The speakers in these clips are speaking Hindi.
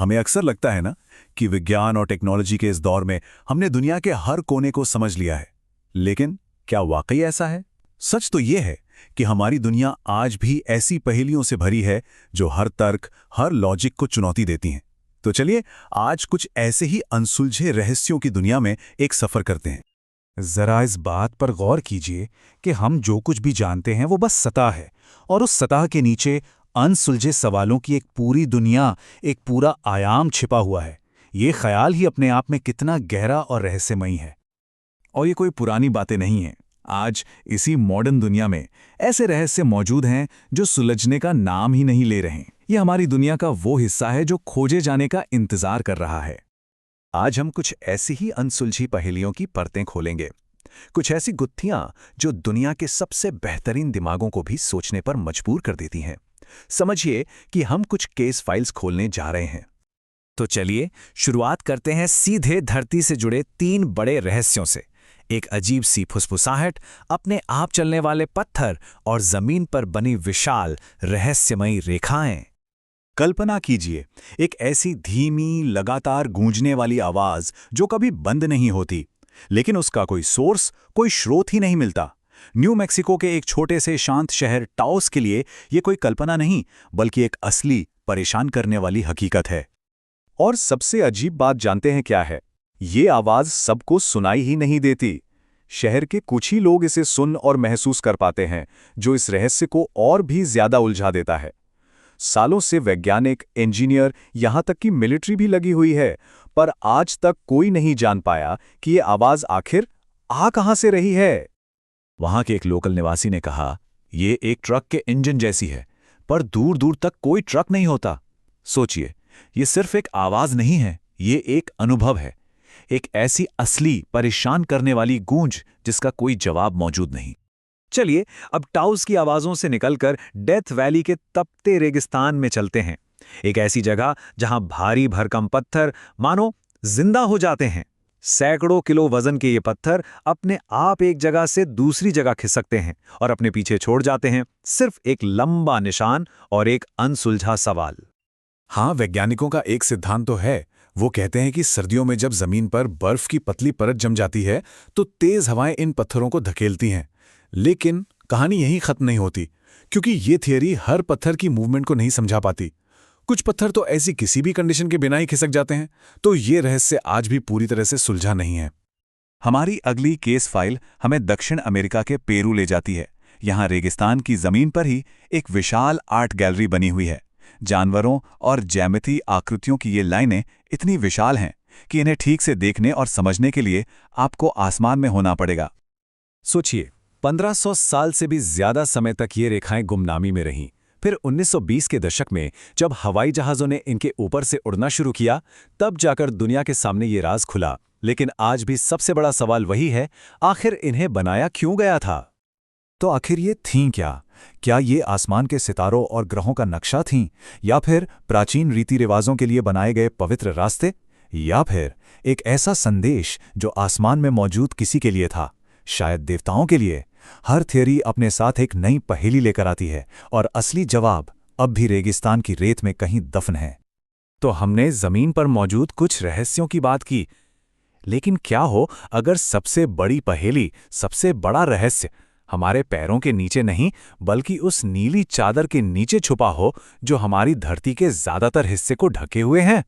हमें अक्सर लगता है ना कि विज्ञान और टेक्नोलॉजी के इस दौर में हमने दुनिया के हर कोने को समझ लिया है। लेकिन क्या वाकई ऐसा है? सच तो ये है कि हमारी दुनिया आज भी ऐसी पहेलियों से भरी है जो हर तर्क, हर लॉजिक को चुनौती देती हैं। तो चलिए आज कुछ ऐसे ही अनसुलझे रहस्यों की दुनिया में एक सफर करते हैं। जरा इस बात पर गौर कीजिए कि हम जो कुछ भी जानते हैं वो बस सतह है, और उस सतह के नीचे अनसुलझे सवालों की एक पूरी दुनिया, एक पूरा आयाम छिपा हुआ है। ये ख्याल ही अपने आप में कितना गहरा और रहस्यमयी है। और ये कोई पुरानी बातें नहीं हैं। आज इसी मॉडर्न दुनिया में ऐसे रहस्य मौजूद हैं जो सुलझने का नाम ही नहीं ले रहे। ये हमारी दुनिया का वो हिस्सा है जो खोजे जाने का इंतजार कर रहा है। आज हम कुछ ऐसी ही अनसुलझी पहेलियों की परतें खोलेंगे, कुछ ऐसी गुत्थियां जो दुनिया के सबसे बेहतरीन दिमागों को भी सोचने पर मजबूर कर देती हैं। समझिए कि हम कुछ केस फाइल्स खोलने जा रहे हैं। तो चलिए शुरुआत करते हैं सीधे धरती से जुड़े 3 बड़े रहस्यों से। एक अजीब सी फुसफुसाहट, अपने आप चलने वाले पत्थर और जमीन पर बनी विशाल रहस्यमयी रेखाएं। कल्पना कीजिए, एक ऐसी धीमी, लगातार गूंजने वाली आवाज जो कभी बंद नहीं होती, लेकिन उसका कोई सोर्स, कोई स्रोत ही नहीं मिलता। न्यू मैक्सिको के एक छोटे से शांत शहर टाओस के लिए ये कोई कल्पना नहीं, बल्कि एक असली, परेशान करने वाली हकीकत है। और सबसे अजीब बात जानते हैं क्या है? ये आवाज सबको सुनाई ही नहीं देती। शहर के कुछ ही लोग इसे सुन और महसूस कर पाते हैं, जो इस रहस्य को और भी ज्यादा उलझा देता है। सालों से वैज्ञानिक, इंजीनियर, यहां तक कि मिलिट्री भी लगी हुई है, पर आज तक कोई नहीं जान पाया कि ये आवाज आखिर आ कहां से रही है। वहां के एक लोकल निवासी ने कहा, ये एक ट्रक के इंजन जैसी है, पर दूर दूर तक कोई ट्रक नहीं होता। सोचिए, ये सिर्फ एक आवाज नहीं है, ये एक अनुभव है, एक ऐसी असली, परेशान करने वाली गूंज जिसका कोई जवाब मौजूद नहीं। चलिए अब टाउस की आवाजों से निकलकर डेथ वैली के तपते रेगिस्तान में चलते हैं। एक ऐसी जगह जहां भारी भरकम पत्थर मानो जिंदा हो जाते हैं। सैकड़ों किलो वजन के ये पत्थर अपने आप एक जगह से दूसरी जगह खिसकते हैं और अपने पीछे छोड़ जाते हैं सिर्फ एक लंबा निशान और एक अनसुलझा सवाल। हाँ, वैज्ञानिकों का एक सिद्धांत तो है। वो कहते हैं कि सर्दियों में जब जमीन पर बर्फ की पतली परत जम जाती है तो तेज हवाएं इन पत्थरों को धकेलती हैं। लेकिन कहानी यहीं खत्म नहीं होती, क्योंकि ये थियरी हर पत्थर की मूवमेंट को नहीं समझा पाती। कुछ पत्थर तो ऐसी किसी भी कंडीशन के बिना ही खिसक जाते हैं। तो ये रहस्य आज भी पूरी तरह से सुलझा नहीं है। हमारी अगली केस फाइल हमें दक्षिण अमेरिका के पेरू ले जाती है। यहाँ रेगिस्तान की जमीन पर ही एक विशाल आर्ट गैलरी बनी हुई है। जानवरों और ज्यामिति आकृतियों की ये लाइनें इतनी विशाल हैं कि इन्हें ठीक से देखने और समझने के लिए आपको आसमान में होना पड़ेगा। सोचिए, 1500 साल से भी ज्यादा समय तक ये रेखाएं गुमनामी में रहीं। फिर 1920 के दशक में जब हवाई जहाज़ों ने इनके ऊपर से उड़ना शुरू किया, तब जाकर दुनिया के सामने ये राज खुला। लेकिन आज भी सबसे बड़ा सवाल वही है, आखिर इन्हें बनाया क्यों गया था? तो आखिर ये थीं क्या? क्या ये आसमान के सितारों और ग्रहों का नक्शा थीं, या फिर प्राचीन रीति रिवाजों के लिए बनाए गए पवित्र रास्ते, या फिर एक ऐसा संदेश जो आसमान में मौजूद किसी के लिए था, शायद देवताओं के लिए? हर थियरी अपने साथ एक नई पहेली लेकर आती है, और असली जवाब अब भी रेगिस्तान की रेत में कहीं दफन है। तो हमने जमीन पर मौजूद कुछ रहस्यों की बात की, लेकिन क्या हो अगर सबसे बड़ी पहेली, सबसे बड़ा रहस्य हमारे पैरों के नीचे नहीं, बल्कि उस नीली चादर के नीचे छुपा हो जो हमारी धरती के ज्यादातर हिस्से को ढके हुए हैं?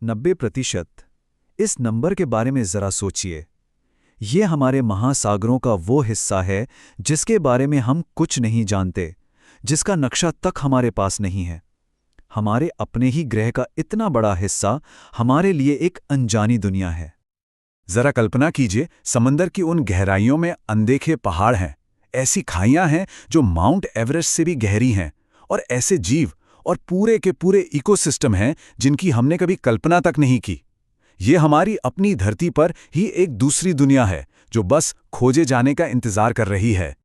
90%। इस नंबर के बारे में जरा सोचिए। ये हमारे महासागरों का वो हिस्सा है जिसके बारे में हम कुछ नहीं जानते, जिसका नक्शा तक हमारे पास नहीं है। हमारे अपने ही ग्रह का इतना बड़ा हिस्सा हमारे लिए एक अनजानी दुनिया है। जरा कल्पना कीजिए, समंदर की उन गहराइयों में अनदेखे पहाड़ हैं, ऐसी खाइयां हैं जो माउंट एवरेस्ट से भी गहरी हैं, और ऐसे जीव और पूरे के पूरे इकोसिस्टम हैं जिनकी हमने कभी कल्पना तक नहीं की। ये हमारी अपनी धरती पर ही एक दूसरी दुनिया है जो बस खोजे जाने का इंतजार कर रही है।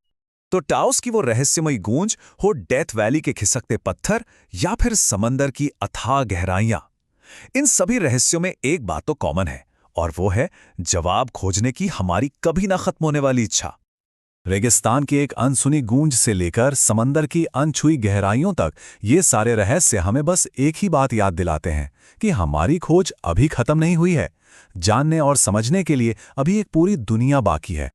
तो टाओस की वो रहस्यमयी गूंज हो डेथ वैली के खिसकते पत्थर, या फिर समंदर की अथाह गहराइयां, इन सभी रहस्यों में एक बात तो कॉमन है, और वो है जवाब खोजने की हमारी कभी ना खत्म होने वाली इच्छा। रेगिस्तान की एक अनसुनी गूंज से लेकर समंदर की अनछुई गहराइयों तक ये सारे रहस्य हमें बस एक ही बात याद दिलाते हैं कि हमारी खोज अभी खत्म नहीं हुई है। जानने और समझने के लिए अभी एक पूरी दुनिया बाकी है।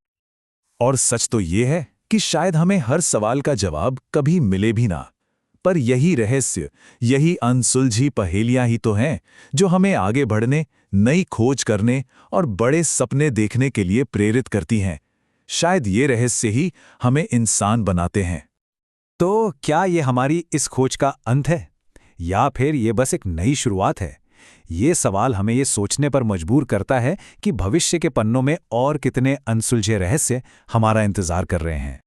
और सच तो ये है कि शायद हमें हर सवाल का जवाब कभी मिले भी ना, पर यही रहस्य, यही अनसुलझी पहेलियां ही तो हैं जो हमें आगे बढ़ने, नई खोज करने और बड़े सपने देखने के लिए प्रेरित करती हैं। शायद ये रहस्य ही हमें इंसान बनाते हैं। तो क्या ये हमारी इस खोज का अंत है, या फिर ये बस एक नई शुरुआत है? ये सवाल हमें ये सोचने पर मजबूर करता है कि भविष्य के पन्नों में और कितने अनसुलझे रहस्य हमारा इंतजार कर रहे हैं।